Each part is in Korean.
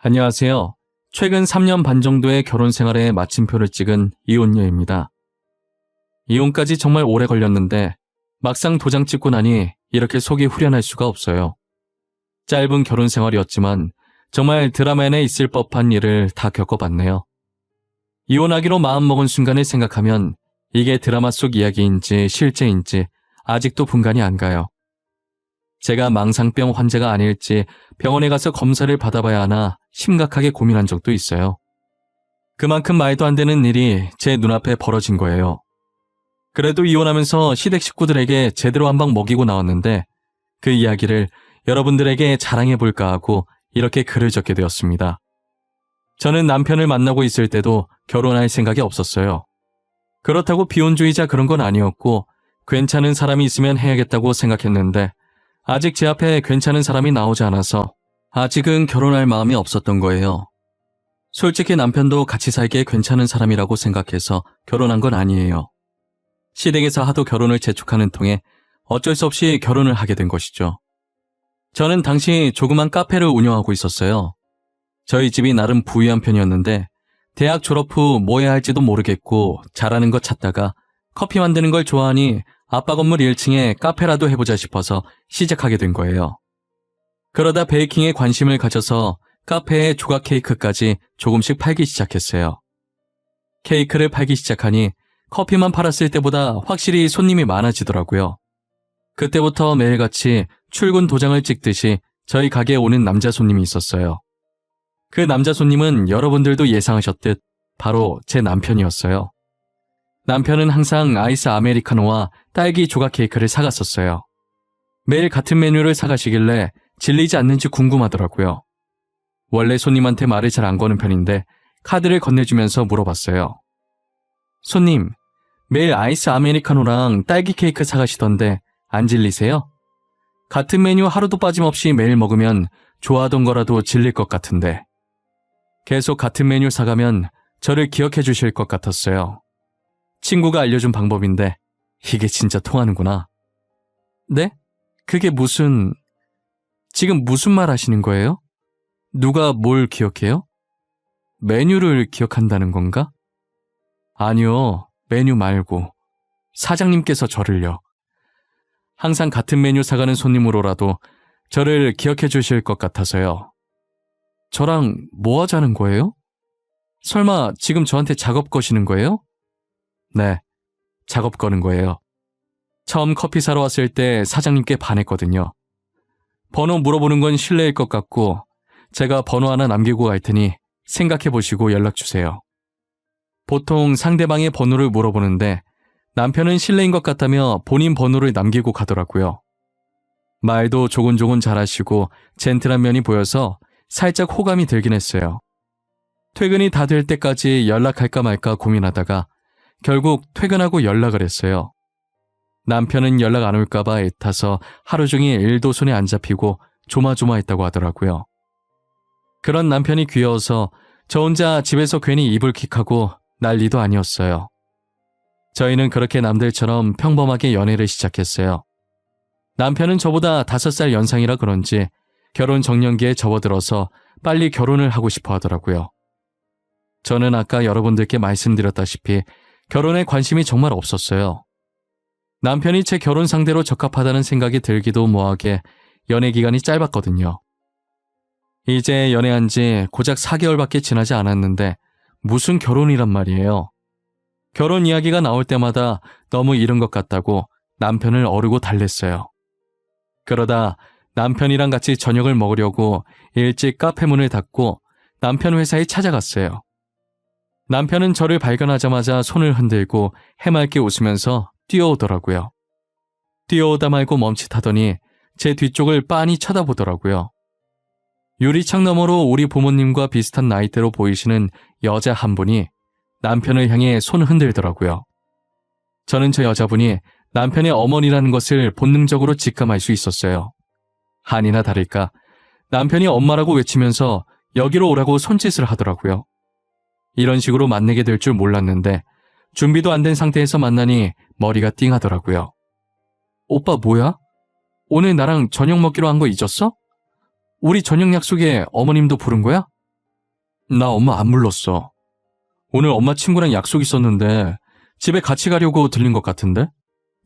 안녕하세요. 최근 3년 반 정도의 결혼 생활에 마침표를 찍은 이혼녀입니다. 이혼까지 정말 오래 걸렸는데 막상 도장 찍고 나니 이렇게 속이 후련할 수가 없어요. 짧은 결혼 생활이었지만 정말 드라마에 있을 법한 일을 다 겪어봤네요. 이혼하기로 마음먹은 순간을 생각하면 이게 드라마 속 이야기인지 실제인지 아직도 분간이 안 가요. 제가 망상병 환자가 아닐지 병원에 가서 검사를 받아봐야 하나 심각하게 고민한 적도 있어요. 그만큼 말도 안 되는 일이 제 눈앞에 벌어진 거예요. 그래도 이혼하면서 시댁 식구들에게 제대로 한 방 먹이고 나왔는데 그 이야기를 여러분들에게 자랑해볼까 하고 이렇게 글을 적게 되었습니다. 저는 남편을 만나고 있을 때도 결혼할 생각이 없었어요. 그렇다고 비혼주의자 그런 건 아니었고 괜찮은 사람이 있으면 해야겠다고 생각했는데 아직 제 앞에 괜찮은 사람이 나오지 않아서 아직은 결혼할 마음이 없었던 거예요. 솔직히 남편도 같이 살기에 괜찮은 사람이라고 생각해서 결혼한 건 아니에요. 시댁에서 하도 결혼을 재촉하는 통에 어쩔 수 없이 결혼을 하게 된 것이죠. 저는 당시 조그만 카페를 운영하고 있었어요. 저희 집이 나름 부유한 편이었는데 대학 졸업 후 뭐 해야 할지도 모르겠고 잘하는 것 찾다가 커피 만드는 걸 좋아하니 아빠 건물 1층에 카페라도 해보자 싶어서 시작하게 된 거예요. 그러다 베이킹에 관심을 가져서 카페에 조각 케이크까지 조금씩 팔기 시작했어요. 케이크를 팔기 시작하니 커피만 팔았을 때보다 확실히 손님이 많아지더라고요. 그때부터 매일같이 출근 도장을 찍듯이 저희 가게에 오는 남자 손님이 있었어요. 그 남자 손님은 여러분들도 예상하셨듯 바로 제 남편이었어요. 남편은 항상 아이스 아메리카노와 딸기 조각 케이크를 사갔었어요. 매일 같은 메뉴를 사가시길래 질리지 않는지 궁금하더라고요. 원래 손님한테 말을 잘 안 거는 편인데 카드를 건네주면서 물어봤어요. 손님, 매일 아이스 아메리카노랑 딸기 케이크 사가시던데 안 질리세요? 같은 메뉴 하루도 빠짐없이 매일 먹으면 좋아하던 거라도 질릴 것 같은데. 계속 같은 메뉴 사가면 저를 기억해 주실 것 같았어요. 친구가 알려준 방법인데 이게 진짜 통하는구나. 네? 그게 지금 무슨 말 하시는 거예요? 누가 뭘 기억해요? 메뉴를 기억한다는 건가? 아니요, 메뉴 말고 사장님께서 저를요. 항상 같은 메뉴 사가는 손님으로라도 저를 기억해 주실 것 같아서요. 저랑 뭐 하자는 거예요? 설마 지금 저한테 작업 거시는 거예요? 네, 작업 거는 거예요. 처음 커피 사러 왔을 때 사장님께 반했거든요. 번호 물어보는 건 실례일 것 같고 제가 번호 하나 남기고 갈 테니 생각해 보시고 연락 주세요. 보통 상대방의 번호를 물어보는데 남편은 실례인 것 같다며 본인 번호를 남기고 가더라고요. 말도 조곤조곤 잘하시고 젠틀한 면이 보여서 살짝 호감이 들긴 했어요. 퇴근이 다 될 때까지 연락할까 말까 고민하다가 결국 퇴근하고 연락을 했어요. 남편은 연락 안 올까봐 애타서 하루 종일 일도 손에 안 잡히고 조마조마했다고 하더라고요. 그런 남편이 귀여워서 저 혼자 집에서 괜히 이불킥하고 난리도 아니었어요. 저희는 그렇게 남들처럼 평범하게 연애를 시작했어요. 남편은 저보다 5살 연상이라 그런지 결혼 정년기에 접어들어서 빨리 결혼을 하고 싶어 하더라고요. 저는 아까 여러분들께 말씀드렸다시피 결혼에 관심이 정말 없었어요. 남편이 제 결혼 상대로 적합하다는 생각이 들기도 뭐하게 연애 기간이 짧았거든요. 이제 연애한 지 고작 4개월밖에 지나지 않았는데 무슨 결혼이란 말이에요. 결혼 이야기가 나올 때마다 너무 이른 것 같다고 남편을 어르고 달랬어요. 그러다 남편이랑 같이 저녁을 먹으려고 일찍 카페 문을 닫고 남편 회사에 찾아갔어요. 남편은 저를 발견하자마자 손을 흔들고 해맑게 웃으면서 뛰어오더라고요. 뛰어오다 말고 멈칫하더니 제 뒤쪽을 빤히 쳐다보더라고요. 유리창 너머로 우리 부모님과 비슷한 나이대로 보이시는 여자 한 분이 남편을 향해 손을 흔들더라고요. 저는 저 여자분이 남편의 어머니라는 것을 본능적으로 직감할 수 있었어요. 아니나 다를까 남편이 엄마라고 외치면서 여기로 오라고 손짓을 하더라고요. 이런 식으로 만나게 될 줄 몰랐는데 준비도 안 된 상태에서 만나니 머리가 띵하더라고요. 오빠 뭐야? 오늘 나랑 저녁 먹기로 한 거 잊었어? 우리 저녁 약속에 어머님도 부른 거야? 나 엄마 안 불렀어. 오늘 엄마 친구랑 약속 있었는데 집에 같이 가려고 들린 것 같은데?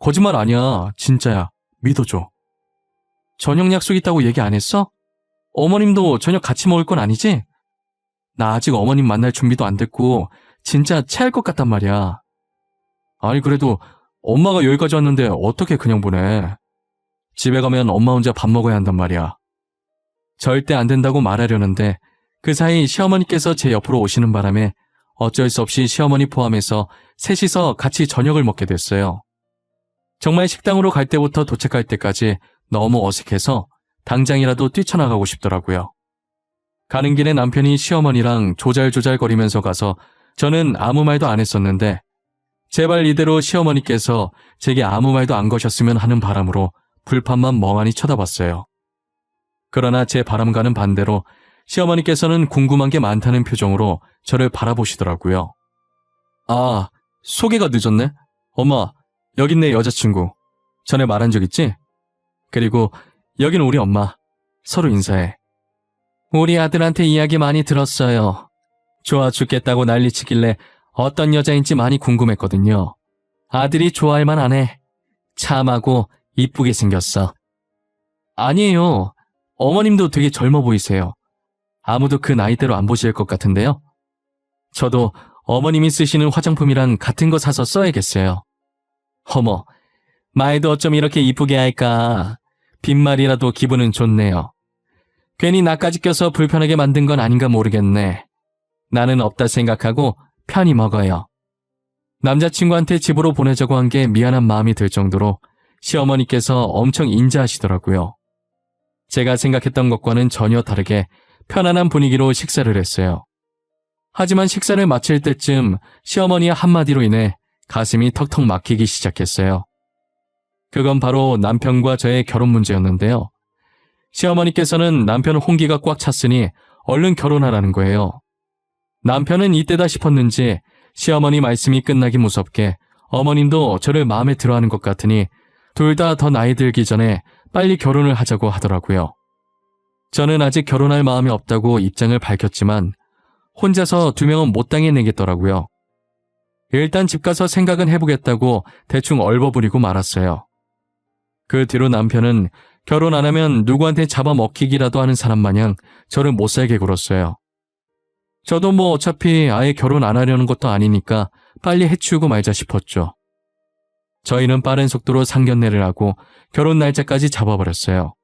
거짓말 아니야. 진짜야. 믿어줘. 저녁 약속 있다고 얘기 안 했어? 어머님도 저녁 같이 먹을 건 아니지? 나 아직 어머님 만날 준비도 안 됐고 진짜 체할 것 같단 말이야. 아니 그래도 엄마가 여기까지 왔는데 어떻게 그냥 보내. 집에 가면 엄마 혼자 밥 먹어야 한단 말이야. 절대 안 된다고 말하려는데 그 사이 시어머니께서 제 옆으로 오시는 바람에 어쩔 수 없이 시어머니 포함해서 셋이서 같이 저녁을 먹게 됐어요. 정말 식당으로 갈 때부터 도착할 때까지 너무 어색해서 당장이라도 뛰쳐나가고 싶더라고요. 가는 길에 남편이 시어머니랑 조잘조잘거리면서 가서 저는 아무 말도 안 했었는데 제발 이대로 시어머니께서 제게 아무 말도 안 거셨으면 하는 바람으로 불판만 멍하니 쳐다봤어요. 그러나 제 바람과는 반대로 시어머니께서는 궁금한 게 많다는 표정으로 저를 바라보시더라고요. 아, 소개가 늦었네? 엄마, 여긴 내 여자친구. 전에 말한 적 있지? 그리고 여긴 우리 엄마. 서로 인사해. 우리 아들한테 이야기 많이 들었어요. 좋아 죽겠다고 난리치길래 어떤 여자인지 많이 궁금했거든요. 아들이 좋아할 만하네. 참하고 이쁘게 생겼어. 아니에요. 어머님도 되게 젊어 보이세요. 아무도 그 나이대로 안 보실 것 같은데요. 저도 어머님이 쓰시는 화장품이랑 같은 거 사서 써야겠어요. 어머, 말도 어쩜 이렇게 이쁘게 할까. 빈말이라도 기분은 좋네요. 괜히 나까지 껴서 불편하게 만든 건 아닌가 모르겠네. 나는 없다 생각하고 편히 먹어요. 남자친구한테 집으로 보내자고 한 게 미안한 마음이 들 정도로 시어머니께서 엄청 인자하시더라고요. 제가 생각했던 것과는 전혀 다르게 편안한 분위기로 식사를 했어요. 하지만 식사를 마칠 때쯤 시어머니의 한마디로 인해 가슴이 턱턱 막히기 시작했어요. 그건 바로 남편과 저의 결혼 문제였는데요. 시어머니께서는 남편 홍기가 꽉 찼으니 얼른 결혼하라는 거예요. 남편은 이때다 싶었는지 시어머니 말씀이 끝나기 무섭게 어머님도 저를 마음에 들어하는 것 같으니 둘 다 더 나이 들기 전에 빨리 결혼을 하자고 하더라고요. 저는 아직 결혼할 마음이 없다고 입장을 밝혔지만 혼자서 2명은 못 당해내겠더라고요. 일단 집 가서 생각은 해보겠다고 대충 얼버무리고 말았어요. 그 뒤로 남편은 결혼 안 하면 누구한테 잡아먹히기라도 하는 사람 마냥 저를 못살게 굴었어요. 저도 뭐 어차피 아예 결혼 안 하려는 것도 아니니까 빨리 해치우고 말자 싶었죠. 저희는 빠른 속도로 상견례를 하고 결혼 날짜까지 잡아버렸어요.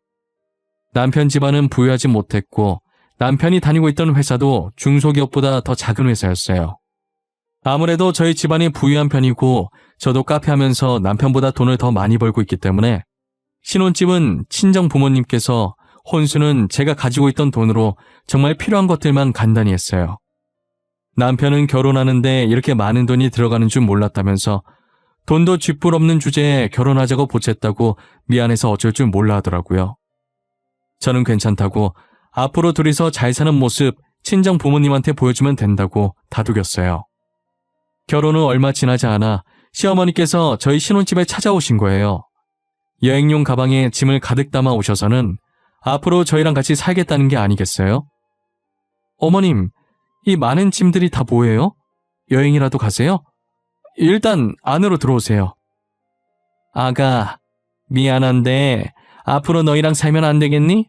남편 집안은 부유하지 못했고 남편이 다니고 있던 회사도 중소기업보다 더 작은 회사였어요. 아무래도 저희 집안이 부유한 편이고 저도 카페 하면서 남편보다 돈을 더 많이 벌고 있기 때문에 신혼집은 친정 부모님께서, 혼수는 제가 가지고 있던 돈으로 정말 필요한 것들만 간단히 했어요. 남편은 결혼하는데 이렇게 많은 돈이 들어가는 줄 몰랐다면서 돈도 쥐뿔 없는 주제에 결혼하자고 보챘다고 미안해서 어쩔 줄 몰라 하더라고요. 저는 괜찮다고 앞으로 둘이서 잘 사는 모습 친정 부모님한테 보여주면 된다고 다독였어요. 결혼 후 얼마 지나지 않아 시어머니께서 저희 신혼집에 찾아오신 거예요. 여행용 가방에 짐을 가득 담아 오셔서는 앞으로 저희랑 같이 살겠다는 게 아니겠어요? 어머님, 이 많은 짐들이 다 뭐예요? 여행이라도 가세요? 일단 안으로 들어오세요. 아가, 미안한데 앞으로 너희랑 살면 안 되겠니?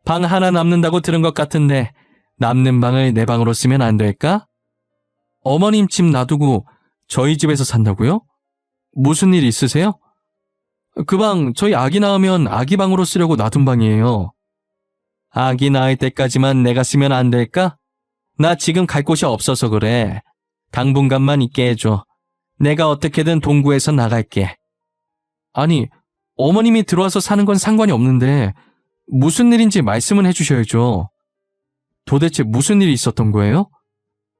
방 하나 남는다고 들은 것 같은데 남는 방을 내 방으로 쓰면 안 될까? 어머님 집 놔두고 저희 집에서 산다고요? 무슨 일 있으세요? 그 방 저희 아기 낳으면 아기 방으로 쓰려고 놔둔 방이에요. 아기 낳을 때까지만 내가 쓰면 안 될까? 나 지금 갈 곳이 없어서 그래. 당분간만 있게 해줘. 내가 어떻게든 동구해서 나갈게. 아니, 어머님이 들어와서 사는 건 상관이 없는데 무슨 일인지 말씀은 해주셔야죠. 도대체 무슨 일이 있었던 거예요?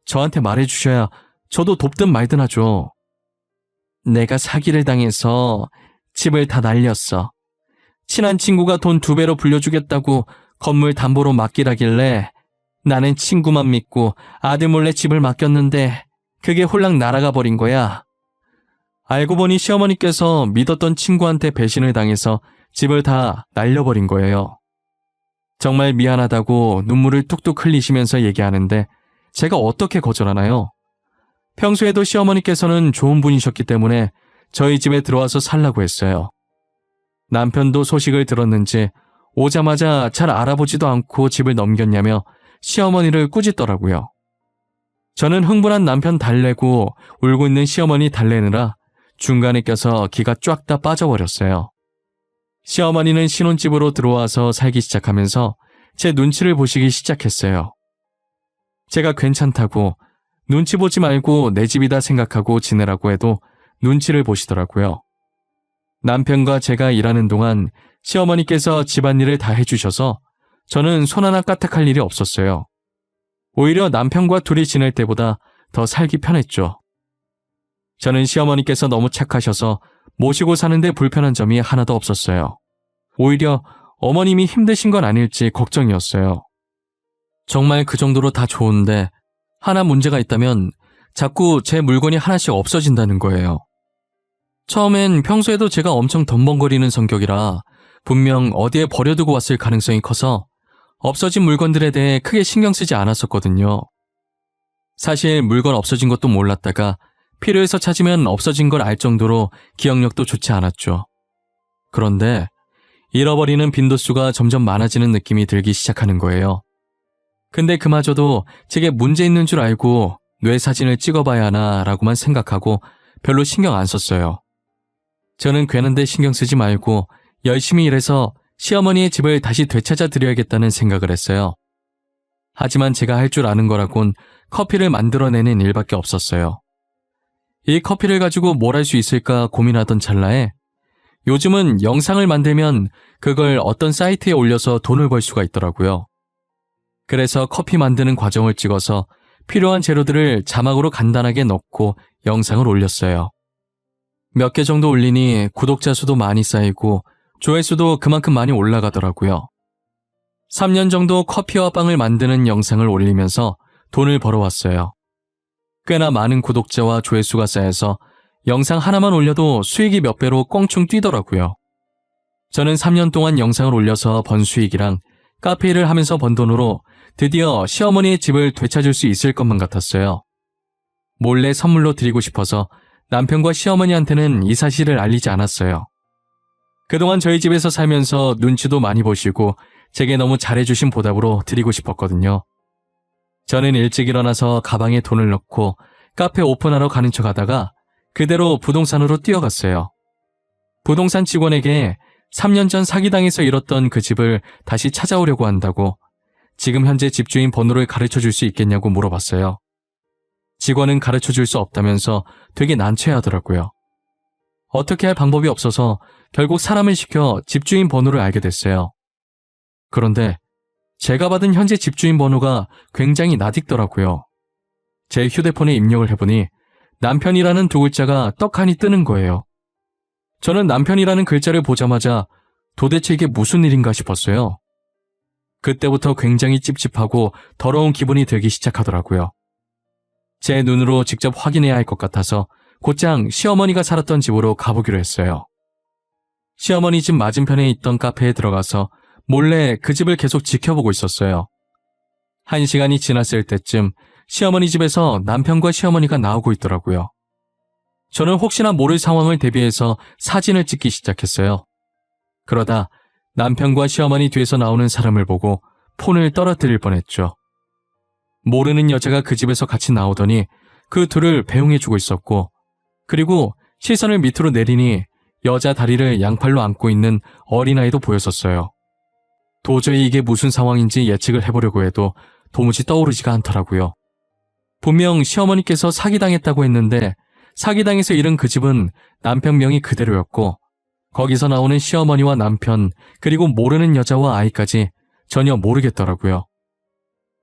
저한테 말해주셔야 저도 돕든 말든 하죠. 내가 사기를 당해서 집을 다 날렸어. 친한 친구가 돈 2배로 불려주겠다고 건물 담보로 맡기라길래 나는 친구만 믿고 아들 몰래 집을 맡겼는데 그게 홀랑 날아가 버린 거야. 알고 보니 시어머니께서 믿었던 친구한테 배신을 당해서 집을 다 날려버린 거예요. 정말 미안하다고 눈물을 뚝뚝 흘리시면서 얘기하는데 제가 어떻게 거절하나요? 평소에도 시어머니께서는 좋은 분이셨기 때문에 저희 집에 들어와서 살라고 했어요. 남편도 소식을 들었는지 오자마자 잘 알아보지도 않고 집을 넘겼냐며 시어머니를 꾸짖더라고요. 저는 흥분한 남편 달래고 울고 있는 시어머니 달래느라 중간에 껴서 기가 쫙 다 빠져버렸어요. 시어머니는 신혼집으로 들어와서 살기 시작하면서 제 눈치를 보시기 시작했어요. 제가 괜찮다고 눈치 보지 말고 내 집이다 생각하고 지내라고 해도 눈치를 보시더라고요. 남편과 제가 일하는 동안 시어머니께서 집안일을 다 해주셔서 저는 손 하나 까딱할 일이 없었어요. 오히려 남편과 둘이 지낼 때보다 더 살기 편했죠. 저는 시어머니께서 너무 착하셔서 모시고 사는데 불편한 점이 하나도 없었어요. 오히려 어머님이 힘드신 건 아닐지 걱정이었어요. 정말 그 정도로 다 좋은데 하나 문제가 있다면 자꾸 제 물건이 하나씩 없어진다는 거예요. 처음엔 평소에도 제가 엄청 덤벙거리는 성격이라 분명 어디에 버려두고 왔을 가능성이 커서 없어진 물건들에 대해 크게 신경 쓰지 않았었거든요. 사실 물건 없어진 것도 몰랐다가 필요해서 찾으면 없어진 걸 알 정도로 기억력도 좋지 않았죠. 그런데 잃어버리는 빈도수가 점점 많아지는 느낌이 들기 시작하는 거예요. 근데 그마저도 제게 문제 있는 줄 알고 뇌 사진을 찍어봐야 하나 라고만 생각하고 별로 신경 안 썼어요. 저는 괜한데 신경 쓰지 말고 열심히 일해서 시어머니의 집을 다시 되찾아 드려야겠다는 생각을 했어요. 하지만 제가 할 줄 아는 거라곤 커피를 만들어내는 일밖에 없었어요. 이 커피를 가지고 뭘 할 수 있을까 고민하던 찰나에 요즘은 영상을 만들면 그걸 어떤 사이트에 올려서 돈을 벌 수가 있더라고요. 그래서 커피 만드는 과정을 찍어서 필요한 재료들을 자막으로 간단하게 넣고 영상을 올렸어요. 몇 개 정도 올리니 구독자 수도 많이 쌓이고 조회수도 그만큼 많이 올라가더라고요. 3년 정도 커피와 빵을 만드는 영상을 올리면서 돈을 벌어왔어요. 꽤나 많은 구독자와 조회수가 쌓여서 영상 하나만 올려도 수익이 몇 배로 껑충 뛰더라고요. 저는 3년 동안 영상을 올려서 번 수익이랑 카페 일을 하면서 번 돈으로 드디어 시어머니의 집을 되찾을 수 있을 것만 같았어요. 몰래 선물로 드리고 싶어서 남편과 시어머니한테는 이 사실을 알리지 않았어요. 그동안 저희 집에서 살면서 눈치도 많이 보시고 제게 너무 잘해주신 보답으로 드리고 싶었거든요. 저는 일찍 일어나서 가방에 돈을 넣고 카페 오픈하러 가는 척 하다가 그대로 부동산으로 뛰어갔어요. 부동산 직원에게 3년 전 사기당해서 잃었던 그 집을 다시 찾아오려고 한다고 지금 현재 집주인 번호를 가르쳐 줄 수 있겠냐고 물어봤어요. 직원은 가르쳐 줄 수 없다면서 되게 난처해하더라고요. 어떻게 할 방법이 없어서 결국 사람을 시켜 집주인 번호를 알게 됐어요. 그런데 제가 받은 현재 집주인 번호가 굉장히 낯익더라고요. 제 휴대폰에 입력을 해보니 남편이라는 두 글자가 떡하니 뜨는 거예요. 저는 남편이라는 글자를 보자마자 도대체 이게 무슨 일인가 싶었어요. 그때부터 굉장히 찝찝하고 더러운 기분이 들기 시작하더라고요. 제 눈으로 직접 확인해야 할 것 같아서 곧장 시어머니가 살았던 집으로 가보기로 했어요. 시어머니 집 맞은편에 있던 카페에 들어가서 몰래 그 집을 계속 지켜보고 있었어요. 1시간이 지났을 때쯤 시어머니 집에서 남편과 시어머니가 나오고 있더라고요. 저는 혹시나 모를 상황을 대비해서 사진을 찍기 시작했어요. 그러다 남편과 시어머니 뒤에서 나오는 사람을 보고 폰을 떨어뜨릴 뻔했죠. 모르는 여자가 그 집에서 같이 나오더니 그 둘을 배웅해주고 있었고, 그리고 시선을 밑으로 내리니 여자 다리를 양팔로 안고 있는 어린아이도 보였었어요. 도저히 이게 무슨 상황인지 예측을 해보려고 해도 도무지 떠오르지가 않더라고요. 분명 시어머니께서 사기당했다고 했는데 사기당해서 잃은 그 집은 남편 명이 그대로였고 거기서 나오는 시어머니와 남편 그리고 모르는 여자와 아이까지 전혀 모르겠더라고요.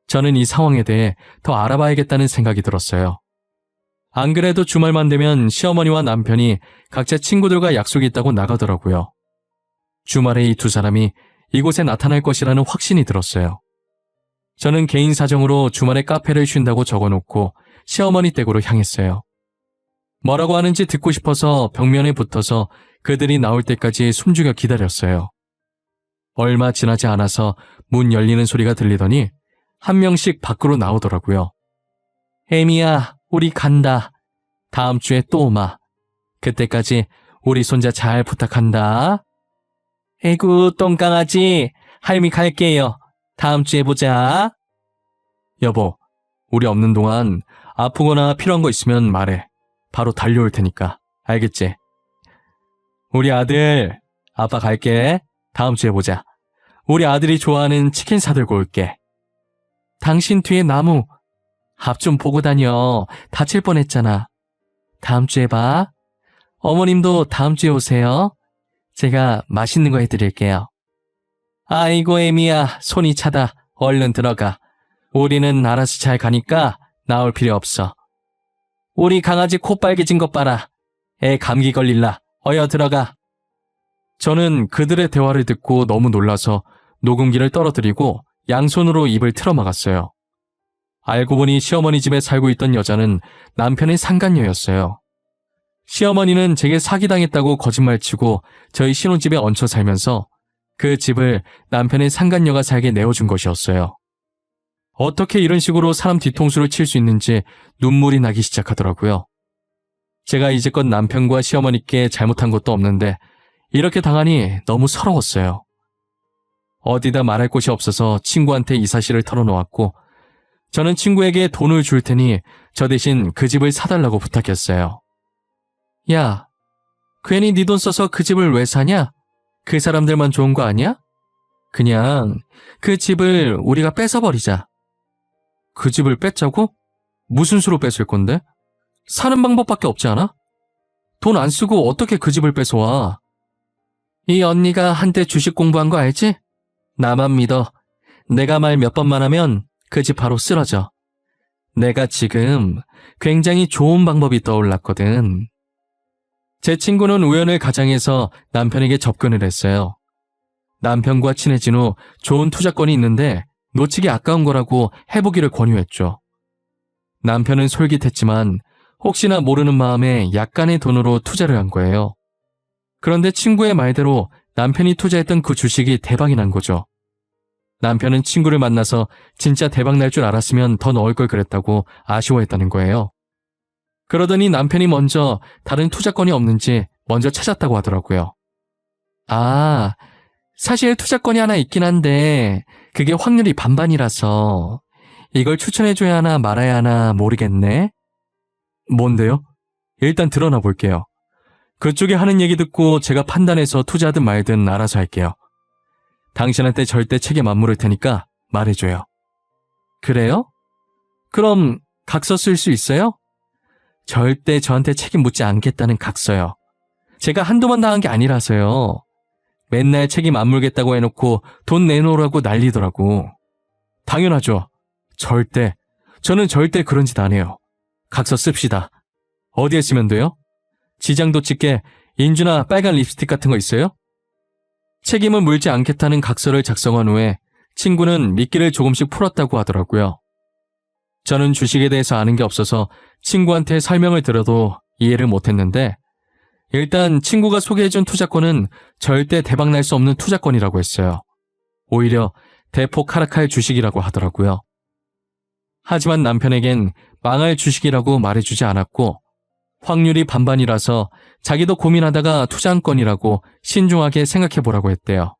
저는 이 상황에 대해 더 알아봐야겠다는 생각이 들었어요. 안 그래도 주말만 되면 시어머니와 남편이 각자 친구들과 약속이 있다고 나가더라고요. 주말에 이 두 사람이 이곳에 나타날 것이라는 확신이 들었어요. 저는 개인 사정으로 주말에 카페를 쉰다고 적어놓고 시어머니 댁으로 향했어요. 뭐라고 하는지 듣고 싶어서 벽면에 붙어서 그들이 나올 때까지 숨죽여 기다렸어요. 얼마 지나지 않아서 문 열리는 소리가 들리더니 한 명씩 밖으로 나오더라고요. 에미야, 우리 간다. 다음 주에 또 오마. 그때까지 우리 손자 잘 부탁한다. 에구, 똥강아지. 할미 갈게요. 다음 주에 보자. 여보, 우리 없는 동안 아프거나 필요한 거 있으면 말해. 바로 달려올 테니까. 알겠지? 우리 아들, 아빠 갈게. 다음 주에 보자. 우리 아들이 좋아하는 치킨 사들고 올게. 당신 뒤에 나무. 앞 좀 보고 다녀. 다칠 뻔했잖아. 다음 주에 봐. 어머님도 다음 주에 오세요. 제가 맛있는 거 해드릴게요. 아이고, 에미야, 손이 차다. 얼른 들어가. 우리는 알아서 잘 가니까 나올 필요 없어. 우리 강아지 코 빨개진 것 봐라. 애 감기 걸릴라. 어여 들어가. 저는 그들의 대화를 듣고 너무 놀라서 녹음기를 떨어뜨리고 양손으로 입을 틀어막았어요. 알고 보니 시어머니 집에 살고 있던 여자는 남편의 상간녀였어요. 시어머니는 제게 사기당했다고 거짓말치고 저희 신혼집에 얹혀 살면서 그 집을 남편의 상간녀가 살게 내어준 것이었어요. 어떻게 이런 식으로 사람 뒤통수를 칠 수 있는지 눈물이 나기 시작하더라고요. 제가 이제껏 남편과 시어머니께 잘못한 것도 없는데 이렇게 당하니 너무 서러웠어요. 어디다 말할 곳이 없어서 친구한테 이 사실을 털어놓았고 저는 친구에게 돈을 줄 테니 저 대신 그 집을 사달라고 부탁했어요. 야, 괜히 네 돈 써서 그 집을 왜 사냐? 그 사람들만 좋은 거 아니야? 그냥 그 집을 우리가 뺏어버리자. 그 집을 뺏자고? 무슨 수로 뺏을 건데? 사는 방법밖에 없지 않아? 돈 안 쓰고 어떻게 그 집을 뺏어와? 이 언니가 한때 주식 공부한 거 알지? 나만 믿어. 내가 말 몇 번만 하면 그 집 바로 쓰러져. 내가 지금 굉장히 좋은 방법이 떠올랐거든. 제 친구는 우연을 가장해서 남편에게 접근을 했어요. 남편과 친해진 후 좋은 투자권이 있는데 놓치기 아까운 거라고 해보기를 권유했죠. 남편은 솔깃했지만 혹시나 모르는 마음에 약간의 돈으로 투자를 한 거예요. 그런데 친구의 말대로 남편이 투자했던 그 주식이 대박이 난 거죠. 남편은 친구를 만나서 진짜 대박 날 줄 알았으면 더 넣을 걸 그랬다고 아쉬워했다는 거예요. 그러더니 남편이 먼저 다른 투자권이 없는지 먼저 찾았다고 하더라고요. 아, 사실 투자권이 하나 있긴 한데 그게 확률이 반반이라서 이걸 추천해줘야 하나 말아야 하나 모르겠네. 뭔데요? 일단 드러나 볼게요. 그쪽이 하는 얘기 듣고 제가 판단해서 투자하든 말든 알아서 할게요. 당신한테 절대 책임 안 물을 테니까 말해줘요. 그래요? 그럼 각서 쓸 수 있어요? 절대 저한테 책임 묻지 않겠다는 각서요. 제가 한두 번 당한 게 아니라서요. 맨날 책임 안 물겠다고 해놓고 돈 내놓으라고 난리더라고. 당연하죠. 저는 절대 그런 짓 안 해요. 각서 씁시다. 어디에 쓰면 돼요? 지장도 찍게 인주나 빨간 립스틱 같은 거 있어요? 책임을 물지 않겠다는 각서를 작성한 후에 친구는 미끼를 조금씩 풀었다고 하더라고요. 저는 주식에 대해서 아는 게 없어서 친구한테 설명을 들어도 이해를 못했는데 일단 친구가 소개해준 투자권은 절대 대박날 수 없는 투자권이라고 했어요. 오히려 대폭 하락할 주식이라고 하더라고요. 하지만 남편에겐 망할 주식이라고 말해주지 않았고 확률이 반반이라서 자기도 고민하다가 투자한 건이라고 신중하게 생각해보라고 했대요.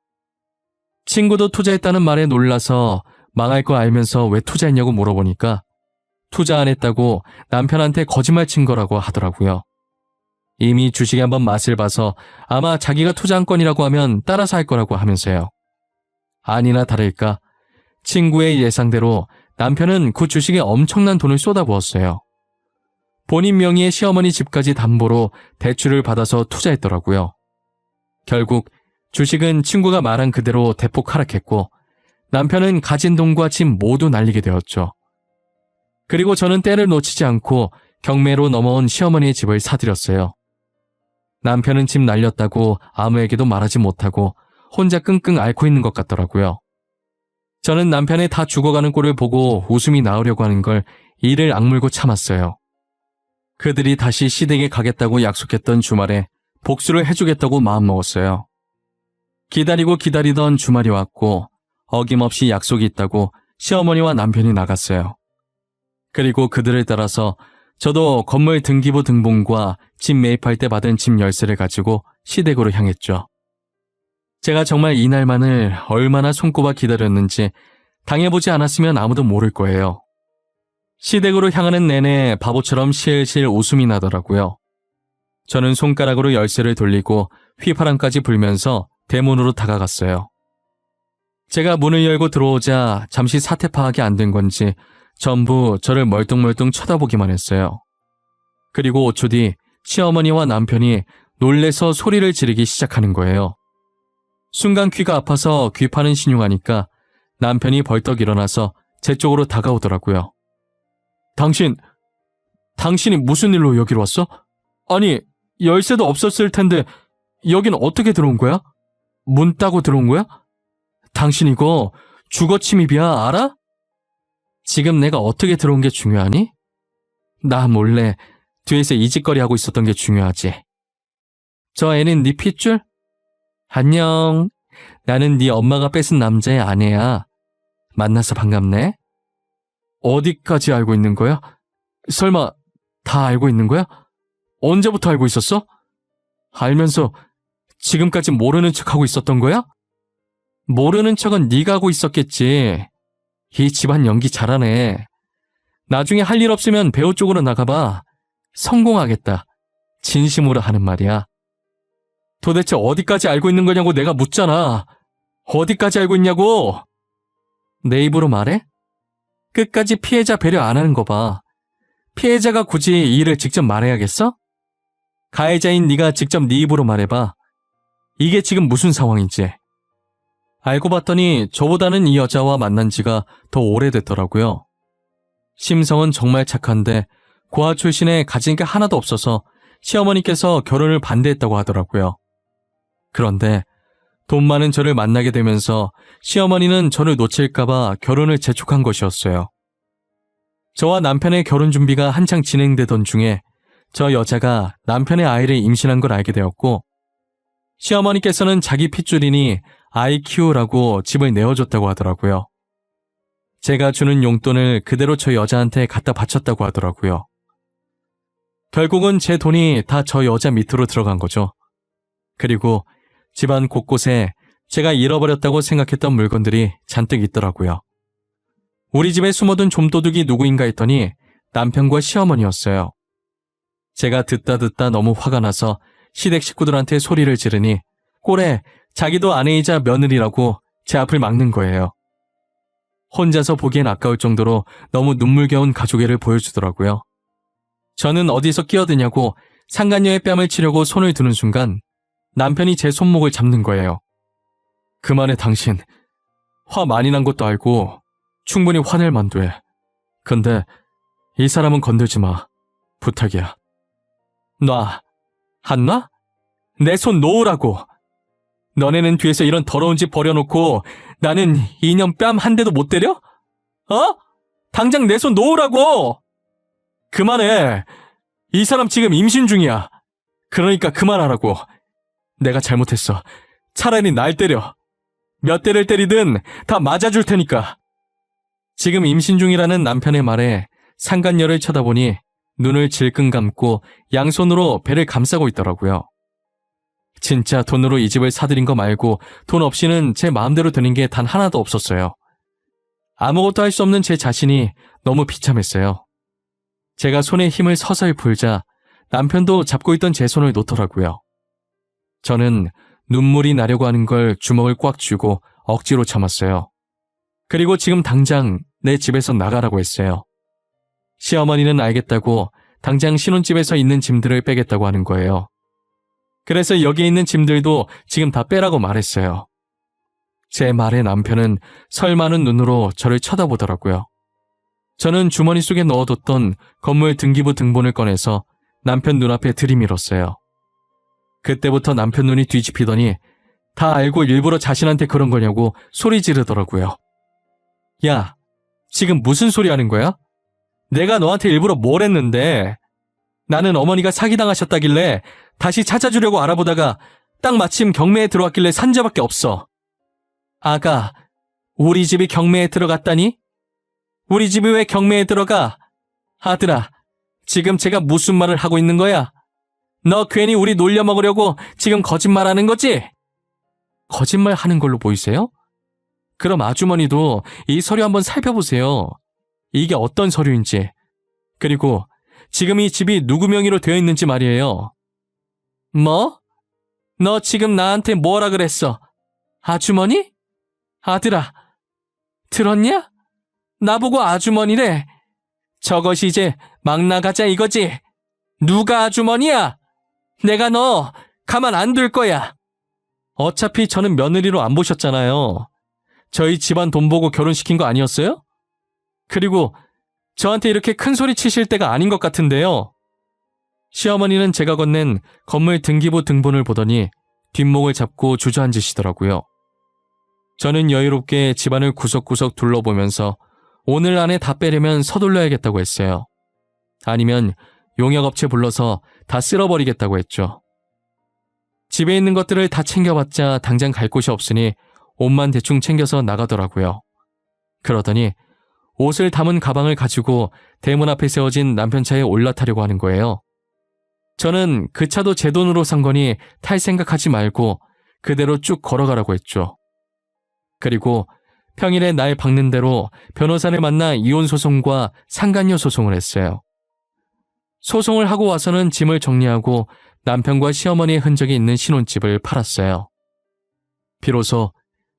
친구도 투자했다는 말에 놀라서 망할 거 알면서 왜 투자했냐고 물어보니까 투자 안 했다고 남편한테 거짓말 친 거라고 하더라고요. 이미 주식에 한번 맛을 봐서 아마 자기가 투자한 건이라고 하면 따라서 할 거라고 하면서요. 아니나 다를까 친구의 예상대로 남편은 그 주식에 엄청난 돈을 쏟아부었어요. 본인 명의의 시어머니 집까지 담보로 대출을 받아서 투자했더라고요. 결국 주식은 친구가 말한 그대로 대폭 하락했고 남편은 가진 돈과 집 모두 날리게 되었죠. 그리고 저는 때를 놓치지 않고 경매로 넘어온 시어머니의 집을 사들였어요. 남편은 집 날렸다고 아무에게도 말하지 못하고 혼자 끙끙 앓고 있는 것 같더라고요. 저는 남편의 다 죽어가는 꼴을 보고 웃음이 나오려고 하는 걸 이를 악물고 참았어요. 그들이 다시 시댁에 가겠다고 약속했던 주말에 복수를 해주겠다고 마음먹었어요. 기다리고 기다리던 주말이 왔고 어김없이 약속이 있다고 시어머니와 남편이 나갔어요. 그리고 그들을 따라서 저도 건물 등기부 등본과 집 매입할 때 받은 집 열쇠를 가지고 시댁으로 향했죠. 제가 정말 이날만을 얼마나 손꼽아 기다렸는지 당해보지 않았으면 아무도 모를 거예요. 시댁으로 향하는 내내 바보처럼 실실 웃음이 나더라고요. 저는 손가락으로 열쇠를 돌리고 휘파람까지 불면서 대문으로 다가갔어요. 제가 문을 열고 들어오자 잠시 사태 파악이 안 된 건지 전부 저를 멀뚱멀뚱 쳐다보기만 했어요. 그리고 5초 뒤 시어머니와 남편이 놀래서 소리를 지르기 시작하는 거예요. 순간 귀가 아파서 귀 파는 신용하니까 남편이 벌떡 일어나서 제 쪽으로 다가오더라고요. 당신이 무슨 일로 여기로 왔어? 아니, 열쇠도 없었을 텐데 여긴 어떻게 들어온 거야? 문 따고 들어온 거야? 당신 이거 주거 침입이야, 알아? 지금 내가 어떻게 들어온 게 중요하니? 나 몰래 뒤에서 이짓거리 하고 있었던 게 중요하지. 저 애는 네 핏줄? 안녕. 나는 네 엄마가 뺏은 남자의 아내야. 만나서 반갑네. 어디까지 알고 있는 거야? 설마 다 알고 있는 거야? 언제부터 알고 있었어? 알면서 지금까지 모르는 척하고 있었던 거야? 모르는 척은 네가 하고 있었겠지. 이 집안 연기 잘하네. 나중에 할 일 없으면 배우 쪽으로 나가봐. 성공하겠다. 진심으로 하는 말이야. 도대체 어디까지 알고 있는 거냐고 내가 묻잖아. 어디까지 알고 있냐고. 내 입으로 말해? 끝까지 피해자 배려 안 하는 거 봐. 피해자가 굳이 이 일을 직접 말해야겠어? 가해자인 네가 직접 네 입으로 말해봐. 이게 지금 무슨 상황인지. 알고 봤더니 저보다는 이 여자와 만난 지가 더 오래됐더라고요. 심성은 정말 착한데 고아 출신에 가진 게 하나도 없어서 시어머니께서 결혼을 반대했다고 하더라고요. 그런데 돈 많은 저를 만나게 되면서 시어머니는 저를 놓칠까봐 결혼을 재촉한 것이었어요. 저와 남편의 결혼 준비가 한창 진행되던 중에 저 여자가 남편의 아이를 임신한 걸 알게 되었고 시어머니께서는 자기 핏줄이니 아이 키우라고 집을 내어줬다고 하더라고요. 제가 주는 용돈을 그대로 저 여자한테 갖다 바쳤다고 하더라고요. 결국은 제 돈이 다 저 여자 밑으로 들어간 거죠. 그리고 집안 곳곳에 제가 잃어버렸다고 생각했던 물건들이 잔뜩 있더라고요. 우리 집에 숨어둔 좀도둑이 누구인가 했더니 남편과 시어머니였어요. 제가 듣다 너무 화가 나서 시댁 식구들한테 소리를 지르니 꼴에 자기도 아내이자 며느리라고 제 앞을 막는 거예요. 혼자서 보기엔 아까울 정도로 너무 눈물겨운 가족애를 보여주더라고요. 저는 어디서 끼어드냐고 상간녀의 뺨을 치려고 손을 드는 순간 남편이 제 손목을 잡는 거예요. 그만해 당신. 화 많이 난 것도 알고 충분히 화낼 만도 해. 근데 이 사람은 건들지 마. 부탁이야. 놔. 안 놔? 내 손 놓으라고. 너네는 뒤에서 이런 더러운 짓 버려놓고 나는 이년 뺨 한 대도 못 때려? 어? 당장 내 손 놓으라고! 그만해. 이 사람 지금 임신 중이야. 그러니까 그만하라고. 내가 잘못했어. 차라리 날 때려. 몇 대를 때리든 다 맞아줄 테니까. 지금 임신 중이라는 남편의 말에 상간녀를 쳐다보니 눈을 질끈 감고 양손으로 배를 감싸고 있더라고요. 진짜 돈으로 이 집을 사들인 거 말고 돈 없이는 제 마음대로 되는 게 단 하나도 없었어요. 아무것도 할 수 없는 제 자신이 너무 비참했어요. 제가 손에 힘을 서서히 풀자 남편도 잡고 있던 제 손을 놓더라고요. 저는 눈물이 나려고 하는 걸 주먹을 꽉 쥐고 억지로 참았어요. 그리고 지금 당장 내 집에서 나가라고 했어요. 시어머니는 알겠다고 당장 신혼집에서 있는 짐들을 빼겠다고 하는 거예요. 그래서 여기 있는 짐들도 지금 다 빼라고 말했어요. 제 말에 남편은 설마는 눈으로 저를 쳐다보더라고요. 저는 주머니 속에 넣어뒀던 건물 등기부 등본을 꺼내서 남편 눈앞에 들이밀었어요. 그때부터 남편 눈이 뒤집히더니 다 알고 일부러 자신한테 그런 거냐고 소리 지르더라고요. 야, 지금 무슨 소리 하는 거야? 내가 너한테 일부러 뭘 했는데? 나는 어머니가 사기당하셨다길래 다시 찾아주려고 알아보다가 딱 마침 경매에 들어왔길래 산 죄밖에 없어. 아가, 우리 집이 경매에 들어갔다니? 우리 집이 왜 경매에 들어가? 아들아, 지금 제가 무슨 말을 하고 있는 거야? 너 괜히 우리 놀려먹으려고 지금 거짓말하는 거지? 거짓말 하는 걸로 보이세요? 그럼 아주머니도 이 서류 한번 살펴보세요. 이게 어떤 서류인지. 그리고 지금 이 집이 누구 명의로 되어 있는지 말이에요. 뭐? 너 지금 나한테 뭐라 그랬어? 아주머니? 아들아, 들었냐? 나보고 아주머니래. 저것이 이제 막 나가자 이거지. 누가 아주머니야? 내가 너 가만 안 둘 거야. 어차피 저는 며느리로 안 보셨잖아요. 저희 집안 돈 보고 결혼시킨 거 아니었어요? 그리고 저한테 이렇게 큰 소리 치실 때가 아닌 것 같은데요. 시어머니는 제가 건넨 건물 등기부 등본을 보더니 뒷목을 잡고 주저앉으시더라고요. 저는 여유롭게 집안을 구석구석 둘러보면서 오늘 안에 다 빼려면 서둘러야겠다고 했어요. 아니면 용역업체 불러서 다 쓸어버리겠다고 했죠. 집에 있는 것들을 다 챙겨봤자 당장 갈 곳이 없으니 옷만 대충 챙겨서 나가더라고요. 그러더니 옷을 담은 가방을 가지고 대문 앞에 세워진 남편 차에 올라타려고 하는 거예요. 저는 그 차도 제 돈으로 산 거니 탈 생각하지 말고 그대로 쭉 걸어가라고 했죠. 그리고 평일에 날 박는 대로 변호사를 만나 이혼 소송과 상간녀 소송을 했어요. 소송을 하고 와서는 짐을 정리하고 남편과 시어머니의 흔적이 있는 신혼집을 팔았어요. 비로소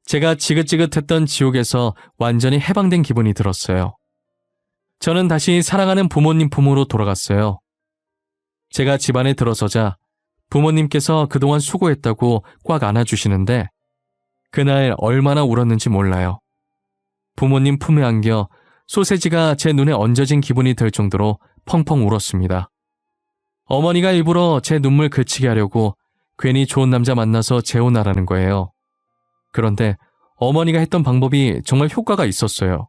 제가 지긋지긋했던 지옥에서 완전히 해방된 기분이 들었어요. 저는 다시 사랑하는 부모님 품으로 돌아갔어요. 제가 집안에 들어서자 부모님께서 그동안 수고했다고 꽉 안아주시는데 그날 얼마나 울었는지 몰라요. 부모님 품에 안겨 소세지가 제 눈에 얹어진 기분이 들 정도로 펑펑 울었습니다. 어머니가 일부러 제 눈물 그치게 하려고 괜히 좋은 남자 만나서 재혼하라는 거예요. 그런데 어머니가 했던 방법이 정말 효과가 있었어요.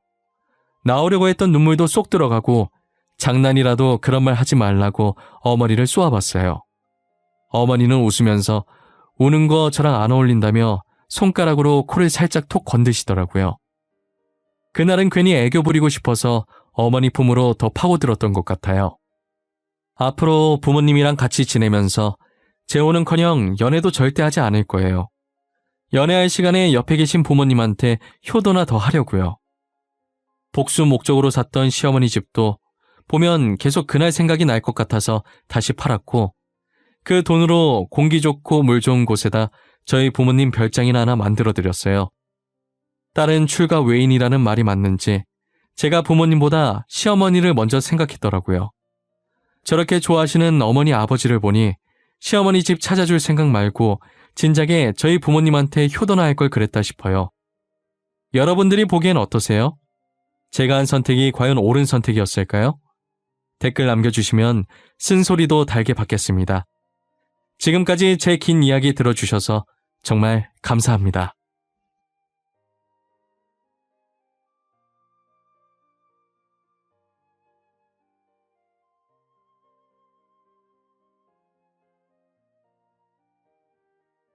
나오려고 했던 눈물도 쏙 들어가고 장난이라도 그런 말 하지 말라고 어머니를 쏘아봤어요. 어머니는 웃으면서 우는 거 저랑 안 어울린다며 손가락으로 코를 살짝 톡 건드시더라고요. 그날은 괜히 애교 부리고 싶어서 어머니 품으로 더 파고들었던 것 같아요. 앞으로 부모님이랑 같이 지내면서 재혼은커녕 연애도 절대 하지 않을 거예요. 연애할 시간에 옆에 계신 부모님한테 효도나 더 하려고요. 복수 목적으로 샀던 시어머니 집도 보면 계속 그날 생각이 날 것 같아서 다시 팔았고 그 돈으로 공기 좋고 물 좋은 곳에다 저희 부모님 별장이나 하나 만들어드렸어요. 딸은 출가 외인이라는 말이 맞는지 제가 부모님보다 시어머니를 먼저 생각했더라고요. 저렇게 좋아하시는 어머니 아버지를 보니 시어머니 집 찾아줄 생각 말고 진작에 저희 부모님한테 효도나 할 걸 그랬다 싶어요. 여러분들이 보기엔 어떠세요? 제가 한 선택이 과연 옳은 선택이었을까요? 댓글 남겨주시면 쓴소리도 달게 받겠습니다. 지금까지 제 긴 이야기 들어주셔서 정말 감사합니다.